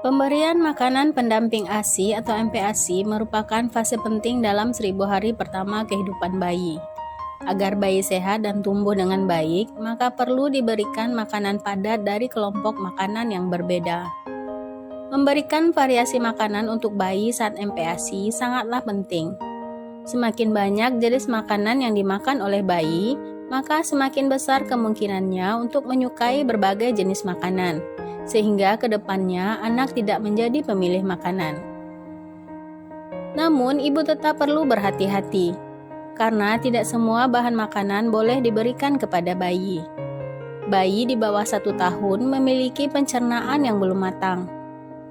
Pemberian makanan pendamping ASI atau MPASI merupakan fase penting dalam 1000 hari pertama kehidupan bayi. Agar bayi sehat dan tumbuh dengan baik, maka perlu diberikan makanan padat dari kelompok makanan yang berbeda. Memberikan variasi makanan untuk bayi saat MPASI sangatlah penting. Semakin banyak jenis makanan yang dimakan oleh bayi, maka semakin besar kemungkinannya untuk menyukai berbagai jenis makanan, sehingga ke depannya anak tidak menjadi pemilih makanan. Namun, ibu tetap perlu berhati-hati, karena tidak semua bahan makanan boleh diberikan kepada bayi. Bayi di bawah 1 tahun memiliki pencernaan yang belum matang.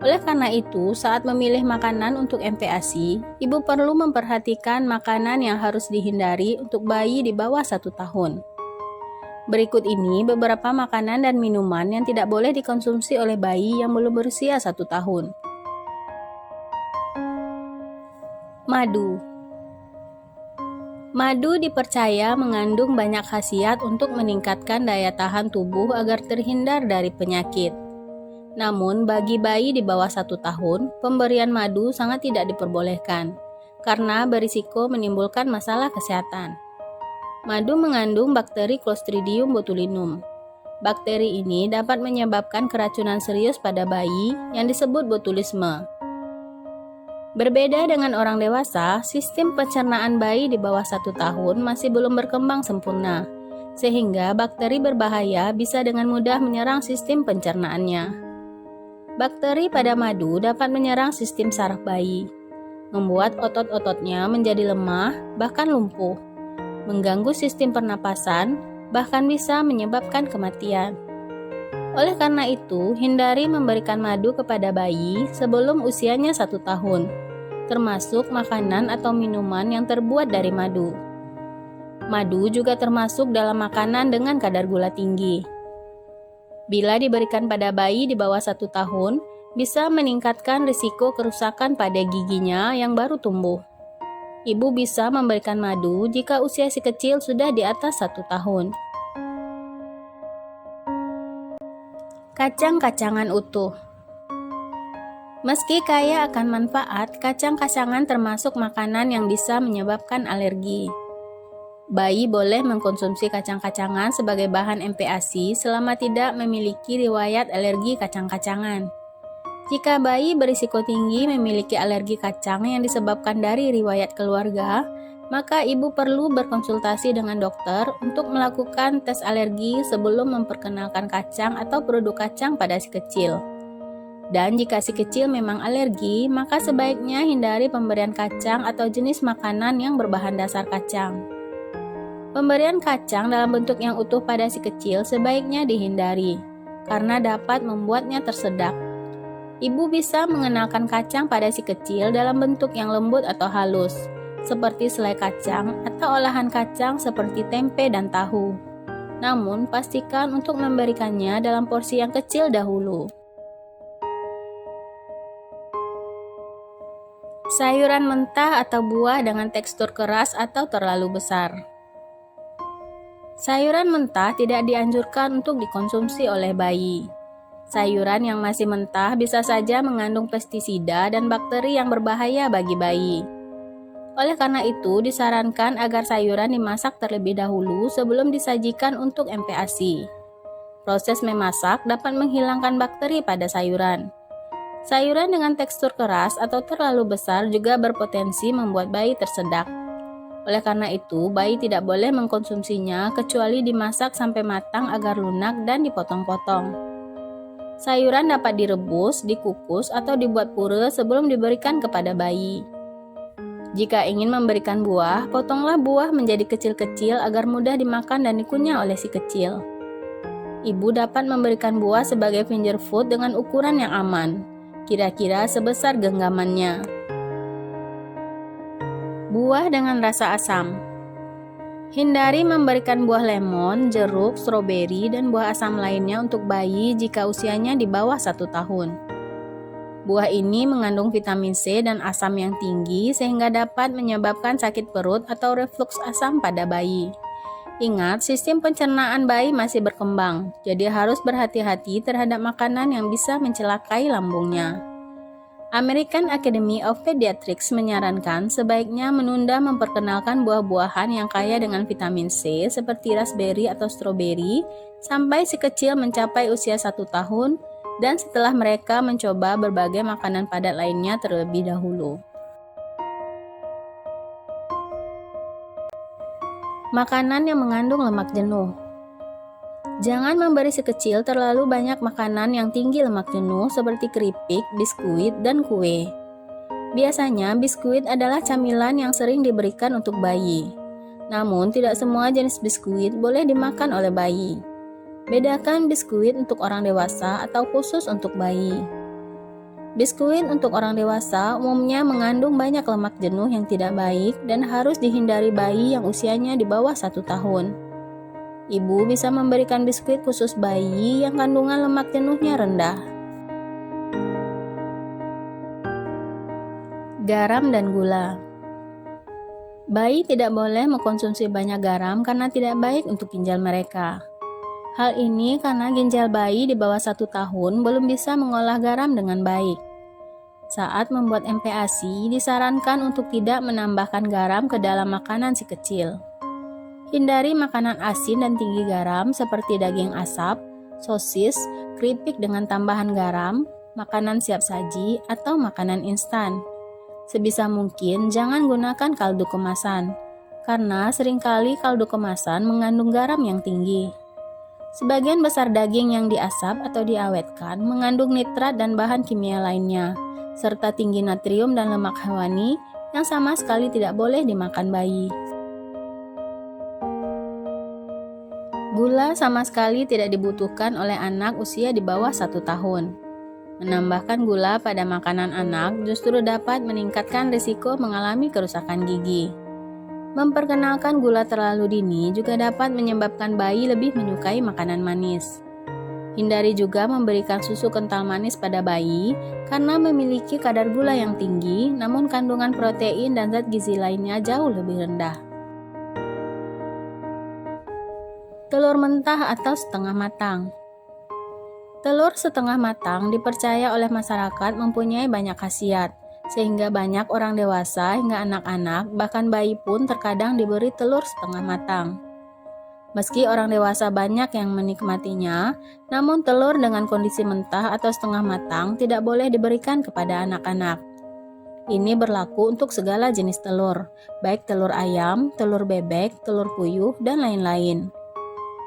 Oleh karena itu, saat memilih makanan untuk MPASI, ibu perlu memperhatikan makanan yang harus dihindari untuk bayi di bawah 1 tahun. Berikut ini beberapa makanan dan minuman yang tidak boleh dikonsumsi oleh bayi yang belum berusia 1 tahun. Madu. Madu dipercaya mengandung banyak khasiat untuk meningkatkan daya tahan tubuh agar terhindar dari penyakit. Namun, bagi bayi di bawah 1 tahun, pemberian madu sangat tidak diperbolehkan, karena berisiko menimbulkan masalah kesehatan. Madu mengandung bakteri Clostridium botulinum. Bakteri ini dapat menyebabkan keracunan serius pada bayi yang disebut botulisme. Berbeda dengan orang dewasa, sistem pencernaan bayi di bawah 1 tahun masih belum berkembang sempurna, sehingga bakteri berbahaya bisa dengan mudah menyerang sistem pencernaannya. Bakteri pada madu dapat menyerang sistem saraf bayi, membuat otot-ototnya menjadi lemah, bahkan lumpuh, mengganggu sistem pernapasan, bahkan bisa menyebabkan kematian. Oleh karena itu, hindari memberikan madu kepada bayi sebelum usianya 1 tahun, termasuk makanan atau minuman yang terbuat dari madu. Madu juga termasuk dalam makanan dengan kadar gula tinggi. Bila diberikan pada bayi di bawah 1 tahun, bisa meningkatkan risiko kerusakan pada giginya yang baru tumbuh. Ibu bisa memberikan madu jika usia si kecil sudah di atas 1 tahun. Kacang-kacangan utuh. Meski kaya akan manfaat, kacang-kacangan termasuk makanan yang bisa menyebabkan alergi. Bayi boleh mengkonsumsi kacang-kacangan sebagai bahan MPASI selama tidak memiliki riwayat alergi kacang-kacangan. Jika bayi berisiko tinggi memiliki alergi kacang yang disebabkan dari riwayat keluarga, maka ibu perlu berkonsultasi dengan dokter untuk melakukan tes alergi sebelum memperkenalkan kacang atau produk kacang pada si kecil. Dan jika si kecil memang alergi, maka sebaiknya hindari pemberian kacang atau jenis makanan yang berbahan dasar kacang. Pemberian kacang dalam bentuk yang utuh pada si kecil sebaiknya dihindari, karena dapat membuatnya tersedak. Ibu bisa mengenalkan kacang pada si kecil dalam bentuk yang lembut atau halus, seperti selai kacang atau olahan kacang seperti tempe dan tahu. Namun, pastikan untuk memberikannya dalam porsi yang kecil dahulu. Sayuran mentah atau buah dengan tekstur keras atau terlalu besar. Sayuran mentah tidak dianjurkan untuk dikonsumsi oleh bayi. Sayuran yang masih mentah bisa saja mengandung pestisida dan bakteri yang berbahaya bagi bayi. Oleh karena itu, disarankan agar sayuran dimasak terlebih dahulu sebelum disajikan untuk MPASI. Proses memasak dapat menghilangkan bakteri pada sayuran. Sayuran dengan tekstur keras atau terlalu besar juga berpotensi membuat bayi tersedak. Oleh karena itu, bayi tidak boleh mengkonsumsinya kecuali dimasak sampai matang agar lunak dan dipotong-potong. Sayuran dapat direbus, dikukus, atau dibuat puré sebelum diberikan kepada bayi. Jika ingin memberikan buah, potonglah buah menjadi kecil-kecil agar mudah dimakan dan dikunyah oleh si kecil. Ibu dapat memberikan buah sebagai finger food dengan ukuran yang aman, kira-kira sebesar genggamannya. Buah dengan rasa asam. Hindari memberikan buah lemon, jeruk, stroberi, dan buah asam lainnya untuk bayi jika usianya di bawah 1 tahun. Buah ini mengandung vitamin C dan asam yang tinggi sehingga dapat menyebabkan sakit perut atau refluks asam pada bayi. Ingat, sistem pencernaan bayi masih berkembang, jadi harus berhati-hati terhadap makanan yang bisa mencelakai lambungnya. American Academy of Pediatrics menyarankan sebaiknya menunda memperkenalkan buah-buahan yang kaya dengan vitamin C seperti raspberry atau stroberi sampai si kecil mencapai usia 1 tahun dan setelah mereka mencoba berbagai makanan padat lainnya terlebih dahulu. Makanan yang mengandung lemak jenuh. Jangan memberi si kecil terlalu banyak makanan yang tinggi lemak jenuh seperti keripik, biskuit, dan kue. Biasanya, biskuit adalah camilan yang sering diberikan untuk bayi. Namun, tidak semua jenis biskuit boleh dimakan oleh bayi. Bedakan biskuit untuk orang dewasa atau khusus untuk bayi. Biskuit untuk orang dewasa umumnya mengandung banyak lemak jenuh yang tidak baik dan harus dihindari bayi yang usianya di bawah 1 tahun. Ibu bisa memberikan biskuit khusus bayi yang kandungan lemak jenuhnya rendah. Garam dan gula. Bayi tidak boleh mengkonsumsi banyak garam karena tidak baik untuk ginjal mereka. Hal ini karena ginjal bayi di bawah 1 tahun belum bisa mengolah garam dengan baik. Saat membuat MPASI, disarankan untuk tidak menambahkan garam ke dalam makanan si kecil. Hindari makanan asin dan tinggi garam seperti daging asap, sosis, keripik dengan tambahan garam, makanan siap saji, atau makanan instan. Sebisa mungkin jangan gunakan kaldu kemasan, karena seringkali kaldu kemasan mengandung garam yang tinggi. Sebagian besar daging yang diasap atau diawetkan mengandung nitrat dan bahan kimia lainnya, serta tinggi natrium dan lemak hewani yang sama sekali tidak boleh dimakan bayi. Gula sama sekali tidak dibutuhkan oleh anak usia di bawah 1 tahun. Menambahkan gula pada makanan anak justru dapat meningkatkan risiko mengalami kerusakan gigi. Memperkenalkan gula terlalu dini juga dapat menyebabkan bayi lebih menyukai makanan manis. Hindari juga memberikan susu kental manis pada bayi karena memiliki kadar gula yang tinggi, namun kandungan protein dan zat gizi lainnya jauh lebih rendah. Telur mentah atau setengah matang. Telur setengah matang dipercaya oleh masyarakat mempunyai banyak khasiat, sehingga banyak orang dewasa hingga anak-anak, bahkan bayi pun terkadang diberi telur setengah matang. Meski orang dewasa banyak yang menikmatinya, namun telur dengan kondisi mentah atau setengah matang tidak boleh diberikan kepada anak-anak. Ini berlaku untuk segala jenis telur, baik telur ayam, telur bebek, telur puyuh, dan lain-lain.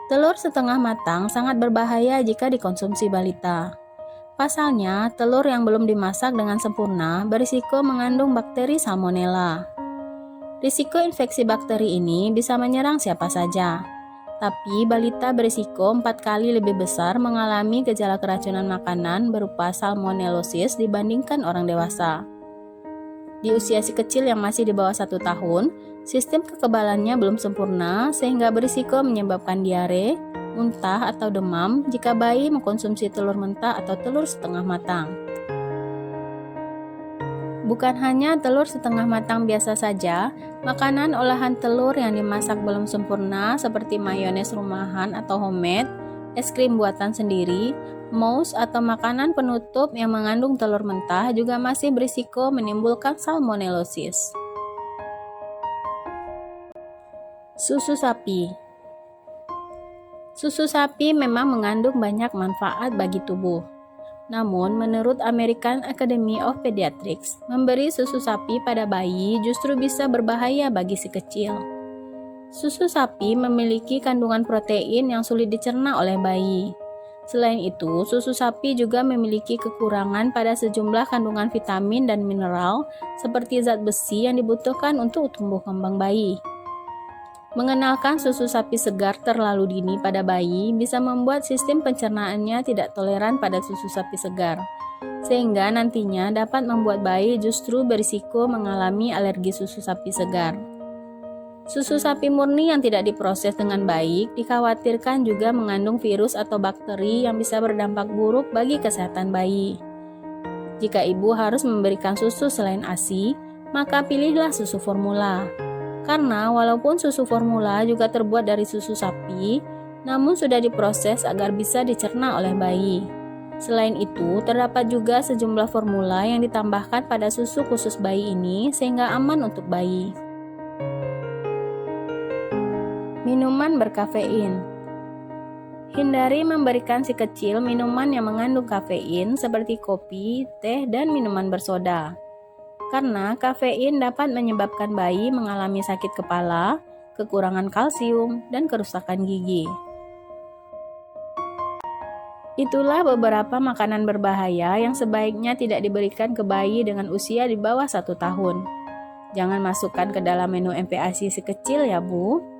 Telur setengah matang sangat berbahaya jika dikonsumsi balita. Pasalnya, telur yang belum dimasak dengan sempurna berisiko mengandung bakteri Salmonella. Risiko infeksi bakteri ini bisa menyerang siapa saja, tapi balita berisiko 4 kali lebih besar mengalami gejala keracunan makanan berupa salmonellosis dibandingkan orang dewasa. Di usia si kecil yang masih di bawah 1 tahun, sistem kekebalannya belum sempurna sehingga berisiko menyebabkan diare, muntah atau demam jika bayi mengkonsumsi telur mentah atau telur setengah matang. Bukan hanya telur setengah matang biasa saja, makanan olahan telur yang dimasak belum sempurna seperti mayones rumahan atau homemade, es krim buatan sendiri, mousse atau makanan penutup yang mengandung telur mentah juga masih berisiko menimbulkan salmonellosis. Susu sapi. Susu sapi memang mengandung banyak manfaat bagi tubuh. Namun, menurut American Academy of Pediatrics, memberi susu sapi pada bayi justru bisa berbahaya bagi si kecil. Susu sapi memiliki kandungan protein yang sulit dicerna oleh bayi. Selain itu, susu sapi juga memiliki kekurangan pada sejumlah kandungan vitamin dan mineral seperti zat besi yang dibutuhkan untuk tumbuh kembang bayi. Mengenalkan susu sapi segar terlalu dini pada bayi bisa membuat sistem pencernaannya tidak toleran pada susu sapi segar, sehingga nantinya dapat membuat bayi justru berisiko mengalami alergi susu sapi segar. Susu sapi murni yang tidak diproses dengan baik dikhawatirkan juga mengandung virus atau bakteri yang bisa berdampak buruk bagi kesehatan bayi. Jika ibu harus memberikan susu selain ASI, maka pilihlah susu formula. Karena walaupun susu formula juga terbuat dari susu sapi, namun sudah diproses agar bisa dicerna oleh bayi. Selain itu, terdapat juga sejumlah formula yang ditambahkan pada susu khusus bayi ini sehingga aman untuk bayi. Minuman berkafein. Hindari memberikan si kecil minuman yang mengandung kafein seperti kopi, teh, dan minuman bersoda. Karena kafein dapat menyebabkan bayi mengalami sakit kepala, kekurangan kalsium, dan kerusakan gigi. Itulah beberapa makanan berbahaya yang sebaiknya tidak diberikan ke bayi dengan usia di bawah 1 tahun. Jangan masukkan ke dalam menu MPASI si kecil ya Bu.